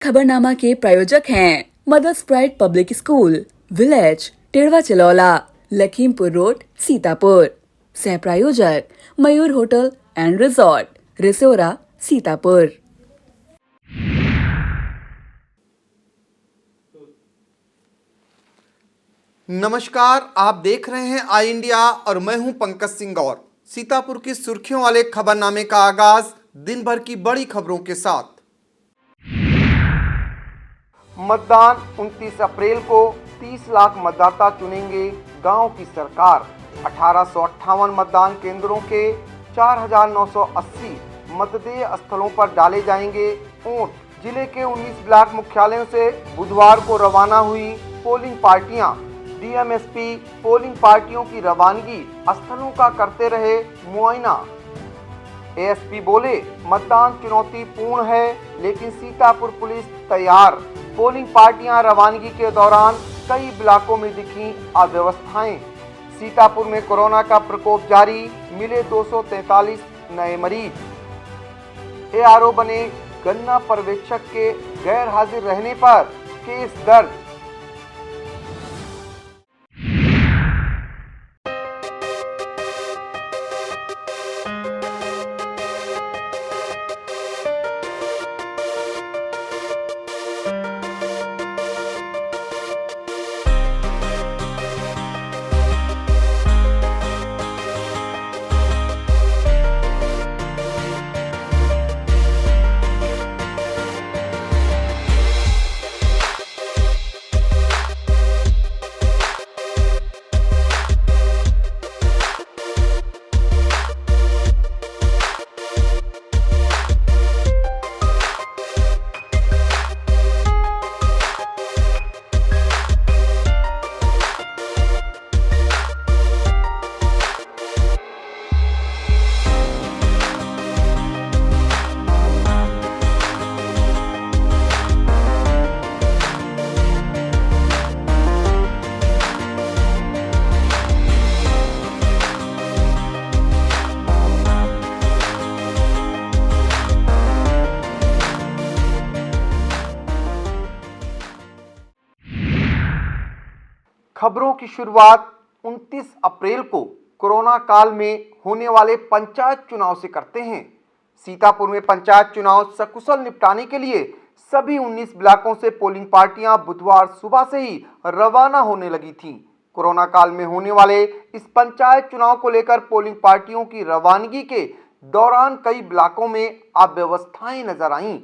खबरनामा के प्रायोजक हैं mother's pride public school, village Tedwa Chilaula, Lakhimpur road, Sitapur. सह प्रायोजक Mayur hotel and resort, Risora, Sitapur. नमस्कार, आप देख रहे हैं आई इंडिया और मैं हूं पंकज सिंह गौर। सीतापुर की सुर्खियों वाले खबरनामे का आगाज दिन भर की बड़ी खबरों के साथ। मतदान 29 अप्रैल को 30 लाख मतदाता चुनेंगे गांव की सरकार। 1858 मतदान केंद्रों के 4980 मतदेय स्थलों पर डाले जाएंगे वोट। जिले के 19 ब्लॉक मुख्यालयों से बुधवार को रवाना हुई पोलिंग पार्टियां। डीएमएसपी पोलिंग पार्टियों की रवानगी स्थलों का करते रहे मुआयना। एएसपी बोले, मतदान चुनौतीपूर्ण है लेकिन सीतापुर पुलिस तैयार। पोलिंग पार्टियां रवानगी के दौरान कई ब्लॉकों में दिखी अव्यवस्थाएं। सीतापुर में कोरोना का प्रकोप जारी, मिले 243 नए मरीज। एआरओ बने गन्ना पर्यवेक्षक के गैर हाजिर रहने पर केस दर्ज। खबरों की शुरुआत 29 अप्रैल को कोरोना काल में होने वाले पंचायत चुनाव से करते हैं। सीतापुर में पंचायत चुनाव सकुशल निपटाने के लिए सभी 19 ब्लॉकों से पोलिंग पार्टियां बुधवार सुबह से ही रवाना होने लगी थीं। कोरोना काल में होने वाले इस पंचायत चुनाव को लेकर पोलिंग पार्टियों की रवानगी के दौरान कई ब्लॉकों में अव्यवस्थाएं नजर आईं,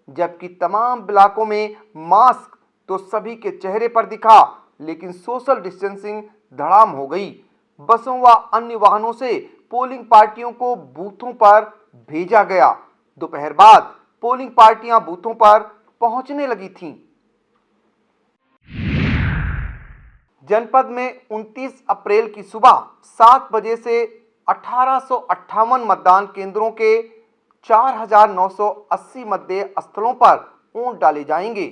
जबकि तमाम ब्लॉकों में मास्क तो सभी के चेहरे पर दिखा, लेकिन सोशल डिस्टेंसिंग धड़ाम हो गई। बसों व अन्य वाहनों से पोलिंग पार्टियों को बूथों पर भेजा गया। दोपहर बाद पोलिंग पार्टियां बूथों पर पहुंचने लगी थीं। जनपद में 29 अप्रैल की सुबह 7 बजे से 1858 मतदान केंद्रों के 4980 मतदेय स्थलों पर वोट डाले जाएंगे।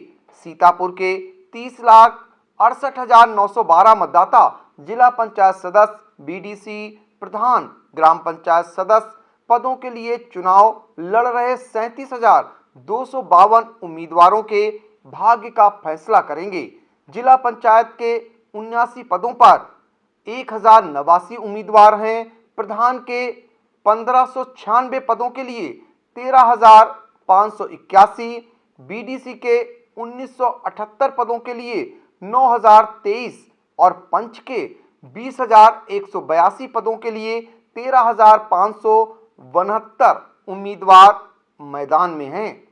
सीतापुर के 30,68,912 मतदाता जिला पंचायत सदस्य, बीडीसी प्रधान, ग्राम पंचायत सदस्य पदों के लिए चुनाव लड़ रहे 37,252 उम्मीदवारों के भाग्य का फैसला करेंगे। जिला पंचायत के 79 पदों पर 1089 उम्मीदवार हैं। प्रधान के 1596 पदों के लिए 13,581, बीडीसी के 1978 पदों के लिए 9,023 और पंच के 20,182 पदों के लिए 13,569 उम्मीदवार मैदान में हैं।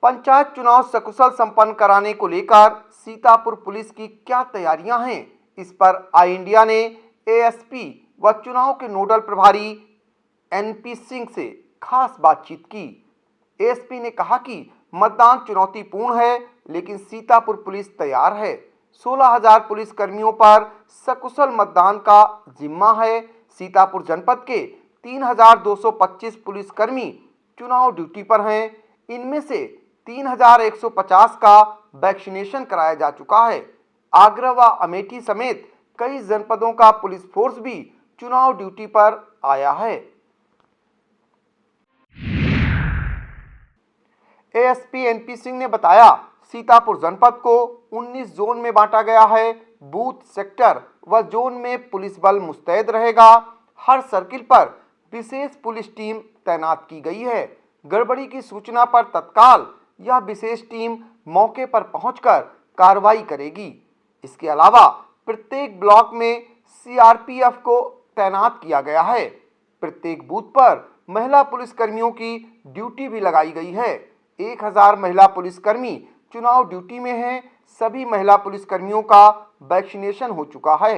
पंचायत चुनाव सकुशल संपन्न कराने को लेकर सीतापुर पुलिस की क्या तैयारियां हैं, इस पर आई इंडिया ने एएसपी व चुनाव के नोडल प्रभारी एनपी सिंह से खास बातचीत की। एएसपी ने कहा कि मतदान चुनौतीपूर्ण है लेकिन सीतापुर पुलिस तैयार है। 16,000 पुलिस कर्मियों पर सकुशल मतदान का जिम्मा है। सीतापुर जनपद के 3,225 पुलिसकर्मी चुनाव ड्यूटी पर हैं। इनमें से 3,150 का वैक्सीनेशन कराया जा चुका है। आगरा व अमेठी समेत कई जनपदों का पुलिस फोर्स भी चुनाव ड्यूटी पर आया है। एएसपी एनपी सिंह ने बताया, सीतापुर जनपद को 19 जोन में बांटा गया है। बूथ, सेक्टर व जोन में पुलिस बल मुस्तैद रहेगा। हर सर्किल पर विशेष पुलिस टीम तैनात की गई है। गड़बड़ी की सूचना पर तत्काल यह विशेष टीम मौके पर पहुंचकर कार्रवाई करेगी। इसके अलावा प्रत्येक ब्लॉक में सीआरपीएफ को तैनात किया गया है। प्रत्येक बूथ पर महिला पुलिसकर्मियों की ड्यूटी भी लगाई गई है। 1000 महिला पुलिसकर्मी चुनाव ड्यूटी में हैं। सभी महिला पुलिसकर्मियों का वैक्सीनेशन हो चुका है।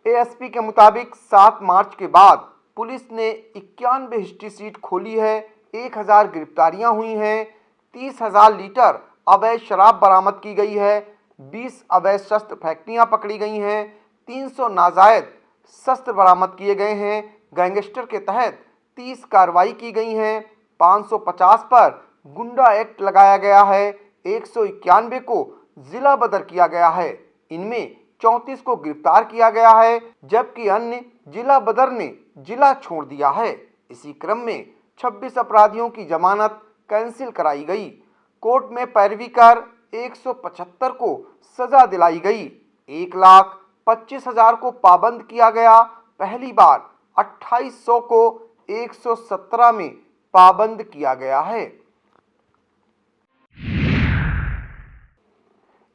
एएसपी के मुताबिक 7 मार्च के बाद पुलिस ने 91 हिस्ट्री सीट खोली है। 1000 गिरफ्तारियां हुई हैं। 30,000 लीटर अवैध शराब बरामद की गई है। 20 अवैध शस्त्र फैक्ट्रियां पकड़ी गई हैं। 300 नाजायज शस्त्र बरामद किए गए हैं। गैंगस्टर के तहत 30 कार्रवाई की गई हैं। 550 पर गुंडा एक्ट लगाया गया है। 191 को जिला बदर किया गया है। इनमें 34 को गिरफ्तार किया गया है, जबकि अन्य जिला बदर ने जिला छोड़ दिया है। इसी क्रम में 26 अपराधियों की जमानत कैंसिल कराई गई। कोर्ट में पैरवी कर 175 को सजा दिलाई गई। 1,25,000 को पाबंद किया गया। पहली बार 2800 को 117 में पाबंद किया गया है।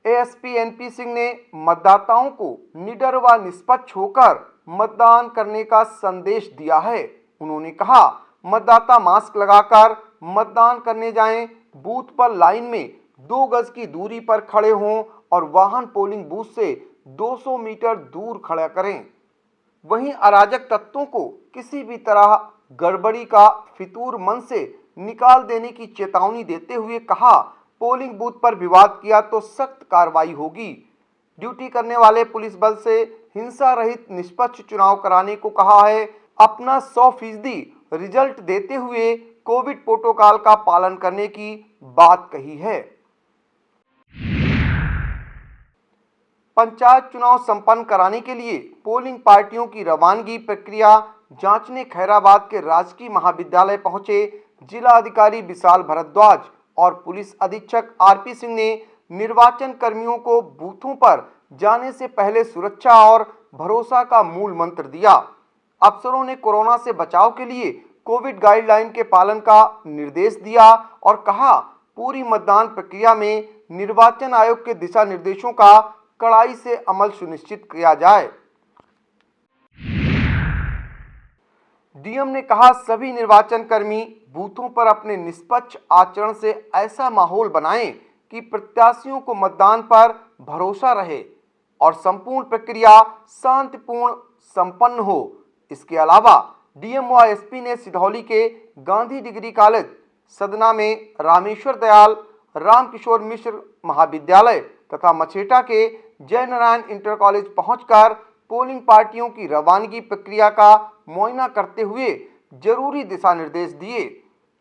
एएसपी एनपी सिंह ने मतदाताओं को निडर व निष्पक्ष होकर मतदान करने का संदेश दिया है। उन्होंने कहा, मतदाता मास्क लगाकर मतदान करने जाएं, बूथ पर लाइन में 2 गज की दूरी पर खड़े हों और वाहन पोलिंग बूथ से 200 मीटर दूर खड़ा करें। वहीं अराजक तत्वों को किसी भी तरह गड़बड़ी का फितूर मन से निकाल देने की चेतावनी देते हुए कहा, पोलिंग बूथ पर विवाद किया तो सख्त कार्रवाई होगी। ड्यूटी करने वाले पुलिस बल से हिंसा रहित निष्पक्ष चुनाव कराने को कहा है। अपना 100% रिजल्ट देते हुए कोविड प्रोटोकॉल का पालन करने की बात कही है। पंचायत चुनाव संपन्न कराने के लिए पोलिंग पार्टियों की रवानगी प्रक्रिया जांचने खैराबाद के राजकीय महाविद्यालय पहुंचे जिला अधिकारी विशाल भारद्वाज और पुलिस अधीक्षक आरपी सिंह ने निर्वाचन कर्मियों को बूथों पर जाने से पहले सुरक्षा और भरोसा का मूल मंत्र दिया। अफसरों ने कोरोना से बचाव के लिए कोविड गाइडलाइन के पालन का निर्देश दिया और कहा, पूरी मतदान प्रक्रिया में निर्वाचन आयोग के दिशा निर्देशों का कड़ाई से अमल सुनिश्चित किया जाए। डीएम ने कहा, सभी निर्वाचन कर्मी बूथों पर अपने निष्पक्ष आचरण से ऐसा माहौल बनाएं कि प्रत्याशियों को मतदान पर भरोसा रहे और संपूर्ण प्रक्रिया शांतिपूर्ण संपन्न हो। इसके अलावा डीएम व एसपी ने सिधौली के गांधी डिग्री कॉलेज सदना में रामेश्वर दयाल रामकिशोर मिश्र महाविद्यालय तथा मछेटा के जय नारायण इंटर कॉलेज पहुंचकर पोलिंग पार्टियों की रवानगी प्रक्रिया का मुआयना करते हुए जरूरी दिशा निर्देश दिए।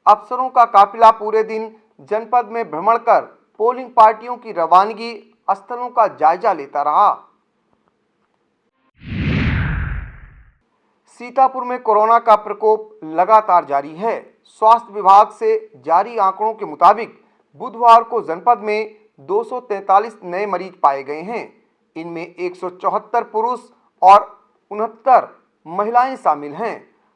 अफसरों का काफिला पूरे दिन जनपद में भ्रमण कर पोलिंग पार्टियों की रवानगी स्थलों का जायजा लेता रहा। सीतापुर में कोरोना का प्रकोप लगातार जारी है। स्वास्थ्य विभाग से जारी आंकड़ों के मुताबिक बुधवार को जनपद में 243 नए मरीज पाए गए हैं। इनमें 174 पुरुष और 69 महिलाएं शामिल हैं।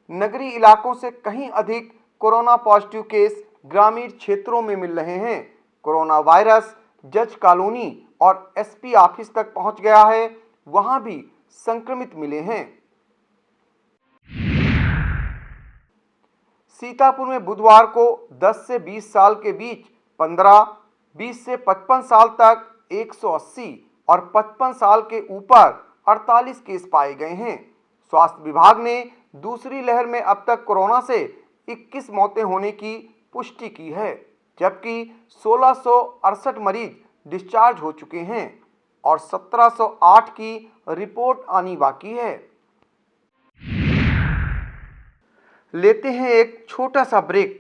नगरीय इलाकों से कहीं अधिक कोरोना पॉजिटिव केस ग्रामीण क्षेत्रों में मिल रहे हैं। कोरोना वायरस जज कॉलोनी और एसपी ऑफिस तक पहुंच गया है, वहां भी संक्रमित मिले हैं। सीतापुर में बुधवार को 10 से 20 साल के बीच 15, 20 से 55 साल तक 180 और 55 साल के ऊपर 48 केस पाए गए हैं। स्वास्थ्य विभाग ने दूसरी लहर में अब तक कोरोना से 21 मौतें होने की पुष्टि की है, जबकि 1668 मरीज डिस्चार्ज हो चुके हैं और 1708 की रिपोर्ट आनी बाकी है। लेते हैं एक छोटा सा ब्रेक,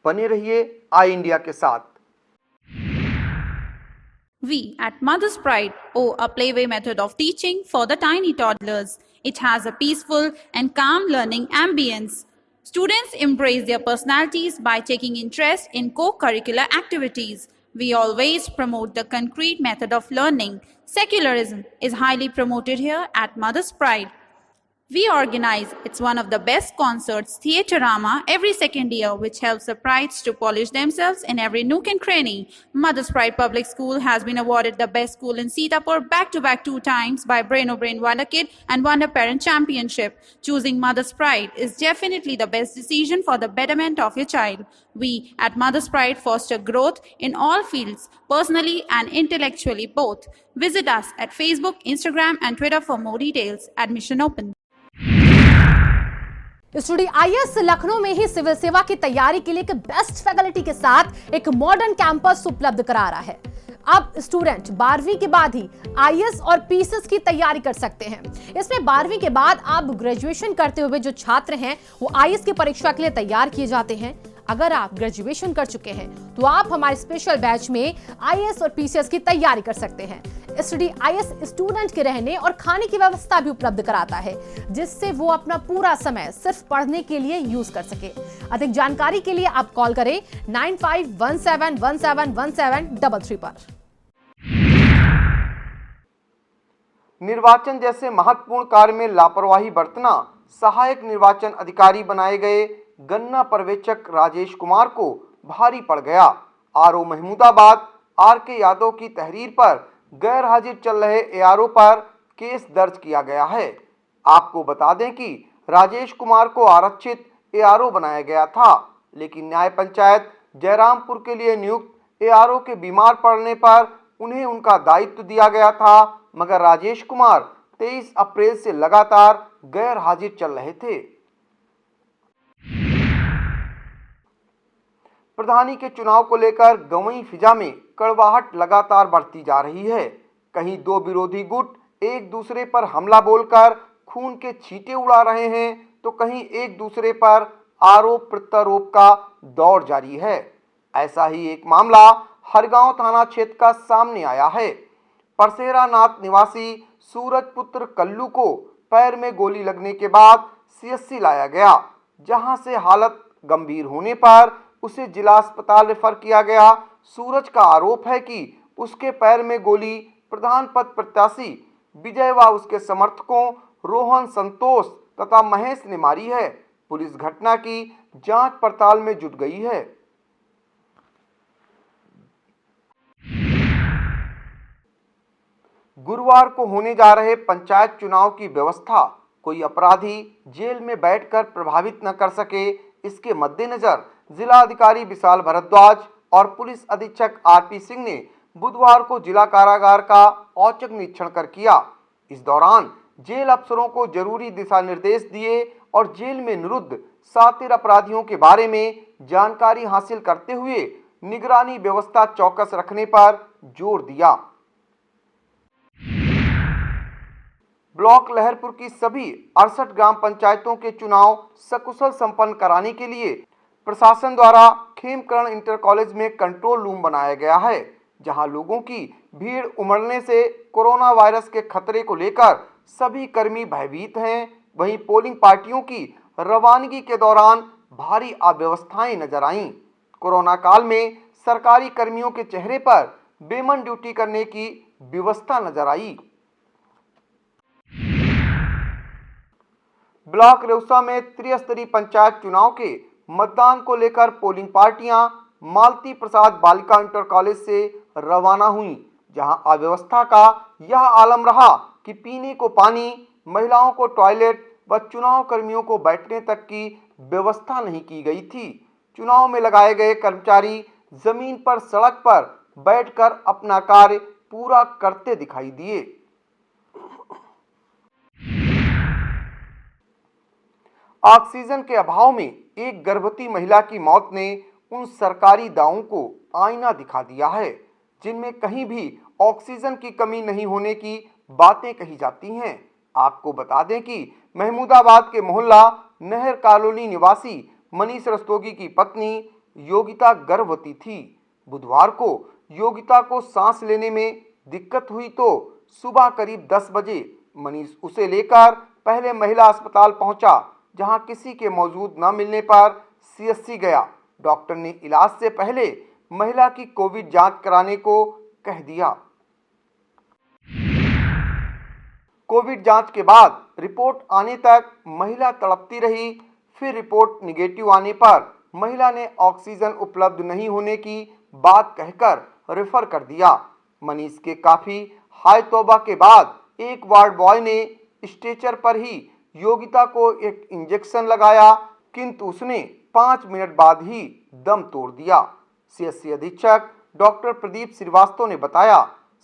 बने रहिए आई इंडिया के साथ। We at Mother's Pride owe a playway method of teaching for the tiny toddlers. It has a peaceful and calm learning ambience. Students embrace their personalities by taking interest in co-curricular activities. We always promote the concrete method of learning. Secularism is highly promoted here at Mother's Pride. We organize, it's one of the best concerts, Theaterama, every second year, which helps the prides to polish themselves in every nook and cranny. Mother's Pride Public School has been awarded the best school in Sitapur back-to-back 2 times by Brain O'Brain Wonder Kid and Wonder Parent Championship. Choosing Mother's Pride is definitely the best decision for the betterment of your child. We at Mother's Pride foster growth in all fields, personally and intellectually both. Visit us at Facebook, Instagram and Twitter for more details. Admission open. Studio IAS Lucknow में ही civil सेवा की तैयारी के लिए एक best faculty के साथ एक मॉडर्न कैंपस उपलब्ध करा रहा है। अब स्टूडेंट 12वीं के बाद ही आईएएस और पीसीएस की तैयारी कर सकते हैं। इसमें 12वीं के बाद आप ग्रेजुएशन करते हुए जो छात्र हैं वो आईएएस की परीक्षा के लिए तैयार किए जाते हैं। अगर आप ग्रेजुएशन कर चुके हैं तो आप हमारे स्पेशल बैच में आईएएस और पीसीएस की तैयारी कर सकते हैं। स्टडी आईएएस स्टूडेंट के रहने और खाने की व्यवस्था भी उपलब्ध कराता है, जिससे वो अपना पूरा समय सिर्फ पढ़ने के लिए यूज कर सके। अधिक जानकारी के लिए आप कॉल करें 9517171733 पर। निर्वाचन जैसे महत्वपूर्ण कार्य में लापरवाही बरतना सहायक निर्वाचन अधिकारी बनाए गए गन्ना पर्यवेक्षक राजेश कुमार को भारी पड़ गया। RO Mahmudabad R K. यादव की तहरीर पर गैर हाजिर चल रहे एआरओ पर केस दर्ज किया गया है। आपको बता दें कि राजेश कुमार को आरक्षित एआरओ बनाया गया था, लेकिन न्याय पंचायत जयरामपुर के लिए नियुक्त एआरओ के बीमार पड़ने पर उन्हें उनका दायित्व दिया गया था, मगर राजेश कुमार 23 अप्रैल से लगातार गैर हाजिर चल रहे थे। प्रधानी के चुनाव को लेकर गवई फिजा में कड़वाहट लगातार बढ़ती जा रही है। कहीं दो विरोधी गुट एक दूसरे पर हमला बोलकर खून के छींटे उड़ा रहे हैं, तो कहीं एक दूसरे पर आरोप प्रत्यारोप का दौर जारी है। ऐसा ही एक मामला हरगांव थाना क्षेत्र का सामने आया है। परसेरा नाथ निवासी सूरज पुत्र कल्लू को पैर में गोली लगने के बाद सीएससी लाया गया, जहां से हालत गंभीर होने पर उसे जिला अस्पताल रेफर किया गया। सूरज का आरोप है कि उसके पैर में गोली प्रधान पद प्रत्याशी विजय व उसके समर्थकों रोहन, संतोष तथा महेश ने मारी है। पुलिस घटना की जांच पड़ताल में जुट गई है। गुरुवार को होने जा रहे पंचायत चुनाव की व्यवस्था कोई अपराधी जेल में बैठकर प्रभावित न कर सके, इसके मद्देनजर जिला अधिकारी विशाल भारद्वाज और पुलिस अधीक्षक आरपी सिंह ने बुधवार को जिला कारागार का औचक निरीक्षण कर किया। इस दौरान जेल अफसरों को जरूरी दिशा निर्देश दिए और जेल में निरुद्ध सातिर अपराधियों के बारे में जानकारी हासिल करते हुए निगरानी व्यवस्था चौकस रखने पर जोर दिया। ब्लॉक लहरपुर की सभी 68 ग्राम पंचायतों के चुनाव सकुशल संपन्न कराने के लिए प्रशासन द्वारा खेमकरण इंटर कॉलेज में कंट्रोल रूम बनाया गया है, जहां लोगों की भीड़ उमड़ने से कोरोना वायरस के खतरे को लेकर सभी कर्मी भयभीत हैं। वहीं पोलिंग पार्टियों की रवानगी के दौरान भारी अव्यवस्थाएं नजर आईं। कोरोना काल में सरकारी कर्मियों के चेहरे पर बेमन ड्यूटी करने की व्यवस्था नजर आई। ब्लॉक रेउसा में त्रिस्तरीय पंचायत चुनाव के मतदान को लेकर पोलिंग पार्टियां मालती प्रसाद बालिका इंटर कॉलेज से रवाना हुई, जहां अव्यवस्था का यह आलम रहा कि पीने को पानी, महिलाओं को टॉयलेट व चुनाव कर्मियों को बैठने तक की व्यवस्था नहीं की गई थी। चुनाव में लगाए गए कर्मचारी जमीन पर सड़क पर बैठकर अपना कार्य पूरा करते दिखाई दिए। ऑक्सीजन के अभाव में एक गर्भवती महिला की मौत ने उन सरकारी दावों को आईना दिखा दिया है, जिनमें कहीं भी ऑक्सीजन की कमी नहीं होने की बातें कही जाती हैं। आपको बता दें कि महमूदाबाद के मोहल्ला नहर कॉलोनी निवासी मनीष रस्तोगी की पत्नी योगिता गर्भवती थी। बुधवार को योगिता को सांस लेने में दिक्कत हुई तो सुबह करीब 10 बजे मनीष उसे लेकर पहले महिला अस्पताल पहुंचा, जहां किसी के मौजूद न मिलने पर सीएससी गया। डॉक्टर ने इलाज से पहले महिला की कोविड जांच कराने को कह दिया। कोविड जांच के बाद रिपोर्ट आने तक महिला तड़पती रही। फिर रिपोर्ट निगेटिव आने पर महिला ने ऑक्सीजन उपलब्ध नहीं होने की बात कहकर रेफर कर दिया। मनीष के काफी हाय तौबा के बाद एक वार्ड बॉय ने स्ट्रेचर पर ही योगिता को एक इंजेक्शन लगाया, किंतु उसने 5 मिनट बाद ही दम तोड़ दिया। सीएससी अधीक्षक डॉक्टर प्रदीप श्रीवास्तव ने बताया,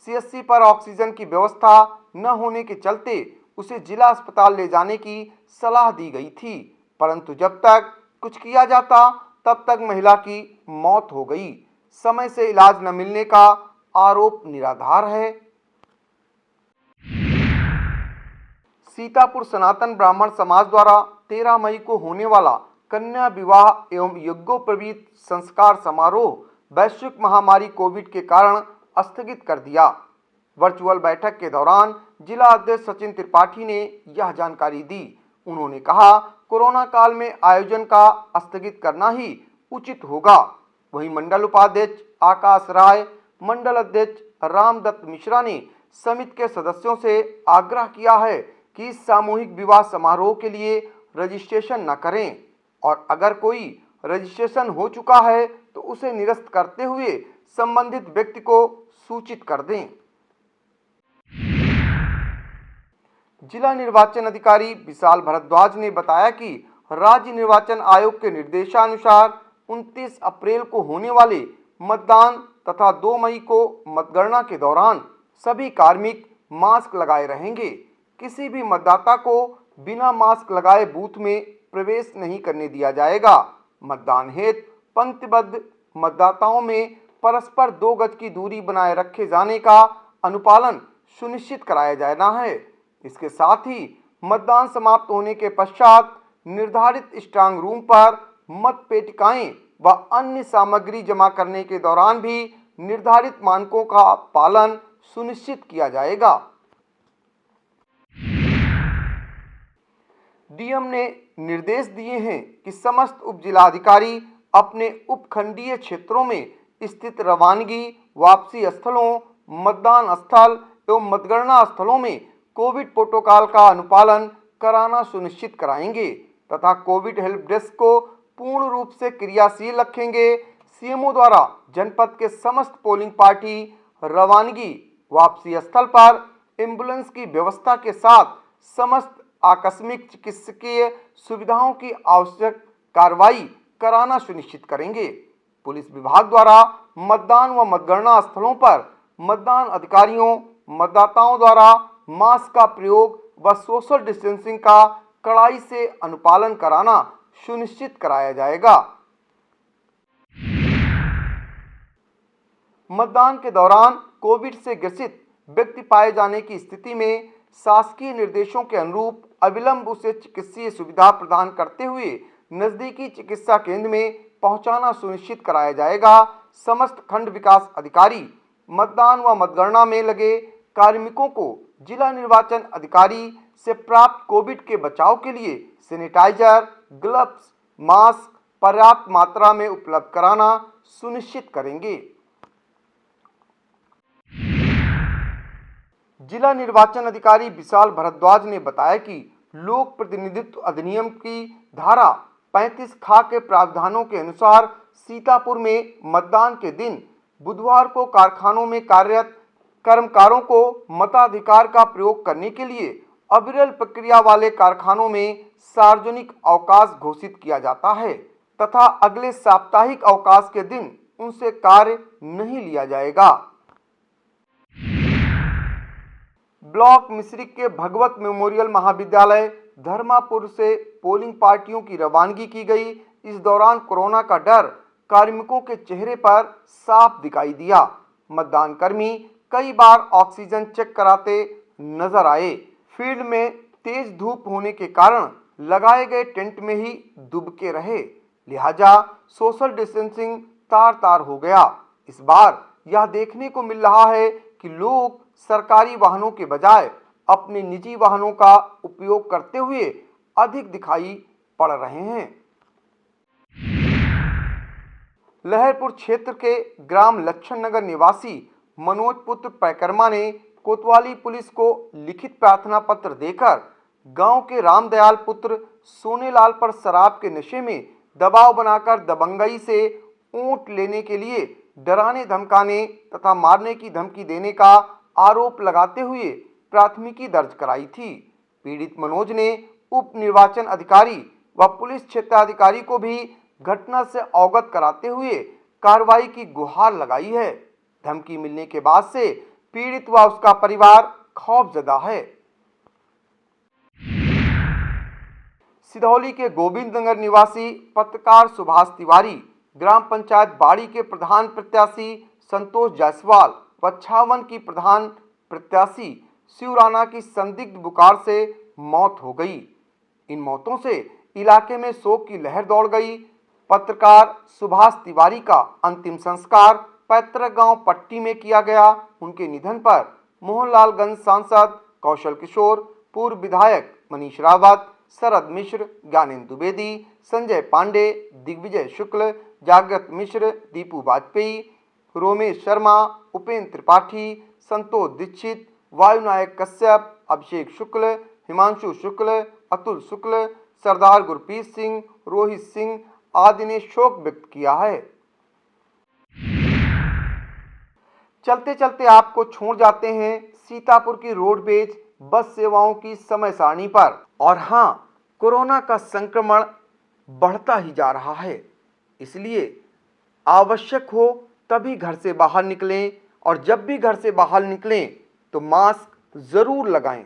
सीएससी पर ऑक्सीजन की व्यवस्था न होने के चलते उसे जिला अस्पताल ले जाने की सलाह दी गई थी, परंतु जब तक कुछ किया जाता तब तक महिला की मौत हो गई। समय से इलाज न मिलने का आरोप निराधार है। सीतापुर सनातन ब्राह्मण समाज द्वारा 13 मई को होने वाला कन्या विवाह एवं यज्ञोपवीत संस्कार समारोह वैश्विक महामारी कोविड के कारण स्थगित कर दिया। वर्चुअल बैठक के दौरान जिला अध्यक्ष सचिन त्रिपाठी ने यह जानकारी दी। उन्होंने कहा, कोरोना काल में आयोजन का स्थगित करना ही उचित होगा। वहीं मंडल उपाध्यक्ष आकाश राय, मंडल अध्यक्ष रामदत्त मिश्रा ने समिति के सदस्यों से आग्रह किया है कि इस सामूहिक विवाह समारोह के लिए रजिस्ट्रेशन न करें और अगर कोई रजिस्ट्रेशन हो चुका है तो उसे निरस्त करते हुए संबंधित व्यक्ति को सूचित कर दें। जिला निर्वाचन अधिकारी विशाल भारद्वाज ने बताया कि राज्य निर्वाचन आयोग के निर्देशानुसार 29 अप्रैल को होने वाले मतदान तथा 2 मई को मतगणना के दौरान सभी कार्मिक मास्क लगाए रहेंगे। किसी भी मतदाता को बिना मास्क लगाए बूथ में प्रवेश नहीं करने दिया जाएगा। मतदान हेतु पंक्तिबद्ध मतदाताओं में परस्पर 2 गज की दूरी बनाए रखे जाने का अनुपालन सुनिश्चित कराया जाना है। इसके साथ ही मतदान समाप्त होने के पश्चात निर्धारित स्ट्रांग रूम पर मत पेटिकाएं व अन्य सामग्री जमा करने के दौरान भी निर्धारित मानकों का पालन सुनिश्चित किया जाएगा। डीएम ने निर्देश दिए हैं कि समस्त उप जिलाधिकारी अपने उपखंडीय क्षेत्रों में स्थित रवानगी, वापसी स्थलों, मतदान स्थल एवं मतगणना स्थलों में कोविड प्रोटोकॉल का अनुपालन कराना सुनिश्चित कराएंगे तथा कोविड हेल्प डेस्क को पूर्ण रूप से क्रियाशील रखेंगे। सीएमओ द्वारा जनपद के समस्त पोलिंग पार्टी रवानगी, वापसी स्थल पर एम्बुलेंस की व्यवस्था के साथ समस्त आकस्मिक चिकित्सकीय सुविधाओं की आवश्यक कार्रवाई कराना सुनिश्चित करेंगे। पुलिस विभाग द्वारा मतदान व मतगणना स्थलों पर मतदान अधिकारियों, मतदाताओं द्वारा मास्क का प्रयोग व सोशल डिस्टेंसिंग का कड़ाई से अनुपालन कराना सुनिश्चित कराया जाएगा। मतदान के दौरान कोविड से ग्रसित व्यक्ति पाए जाने की स्थिति में शासकीय निर्देशों के अनुरूप अविलंब उसे चिकित्सीय सुविधा प्रदान करते हुए नजदीकी चिकित्सा केंद्र में पहुंचाना सुनिश्चित कराया जाएगा। समस्त खंड विकास अधिकारी मतदान व मतगणना में लगे कार्मिकों को जिला निर्वाचन अधिकारी से प्राप्त कोविड के बचाव के लिए सैनिटाइजर, ग्लव्स, मास्क पर्याप्त मात्रा में उपलब्ध कराना सुनिश्चित करेंगे। जिला निर्वाचन अधिकारी विशाल भारद्वाज ने बताया कि लोक प्रतिनिधित्व अधिनियम की धारा 35 ख के प्रावधानों के अनुसार सीतापुर में मतदान के दिन बुधवार को कारखानों में कार्यरत कर्मकारों को मताधिकार का प्रयोग करने के लिए अविरल प्रक्रिया वाले कारखानों में सार्वजनिक अवकाश घोषित किया जाता है तथा अगले साप्ताहिक अवकाश के दिन उनसे कार्य नहीं लिया जाएगा। ब्लॉक मिश्रिक के भगवत मेमोरियल महाविद्यालय धर्मापुर से पोलिंग पार्टियों की रवानगी की गई। इस दौरान कोरोना का डर कार्मिकों के चेहरे पर साफ दिखाई दिया। मतदान कर्मी कई बार ऑक्सीजन चेक कराते नजर आए। फील्ड में तेज धूप होने के कारण लगाए गए टेंट में ही दुबके रहे, लिहाजा सोशल डिस्टेंसिंग तार हो गया। इस बार यह देखने को मिल रहा है कि लोग सरकारी वाहनों के बजाय अपने निजी वाहनों का उपयोग करते हुए अधिक दिखाई पड़ रहे हैं। लहरपुर क्षेत्र के ग्राम लक्ष्मण नगर निवासी मनोज पुत्र पैकर्मा ने कोतवाली पुलिस को लिखित प्रार्थना पत्र देकर गांव के रामदयाल पुत्र सोनेलाल पर शराब के नशे में दबाव बनाकर दबंगई से ऊंट लेने के लिए डराने धमकाने तथा मारने की धमकी देने का आरोप लगाते हुए प्राथमिकी दर्ज कराई थी। पीड़ित मनोज ने उप निर्वाचन अधिकारी व पुलिस क्षेत्राधिकारी को भी घटना से अवगत कराते हुए कार्रवाई की गुहार लगाई है। धमकी मिलने के बाद से पीड़ित व उसका परिवार खौफजदा है। सिधौली के गोविंद नगर निवासी पत्रकार सुभाष तिवारी ग्राम पंचायत बाड़ी के प्रधान प्रत्याशी संतोष जायसवाल व छावन की प्रधान प्रत्याशी शिव राणा की संदिग्ध बुखार से मौत हो गई। इन मौतों से इलाके में शोक की लहर दौड़ गई। पत्रकार सुभाष तिवारी का अंतिम संस्कार पैतृक गांव पट्टी में किया गया। उनके निधन पर मोहनलालगंज सांसद कौशल किशोर, पूर्व विधायक मनीष रावत, शरद मिश्र, ज्ञानेंद्र द्विवेदी, संजय पांडे, दिग्विजय शुक्ल, जागृत मिश्र, दीपू वाजपेयी, रोमेश शर्मा, उपेंद्र त्रिपाठी, संतोष दीक्षित, वायुनायक कश्यप, अभिषेक शुक्ल, हिमांशु शुक्ल, अतुल शुक्ल, सरदार गुरप्रीत सिंह, रोहित सिंह आदि ने शोक व्यक्त किया है। चलते चलते आपको छोड़ जाते हैं सीतापुर की रोडवेज बस सेवाओं की समय सारणी पर। और हाँ, कोरोना का संक्रमण बढ़ता ही जा रहा है, इसलिए आवश्यक हो तभी घर से बाहर निकलें और जब भी घर से बाहर निकलें तो मास्क जरूर लगाएं।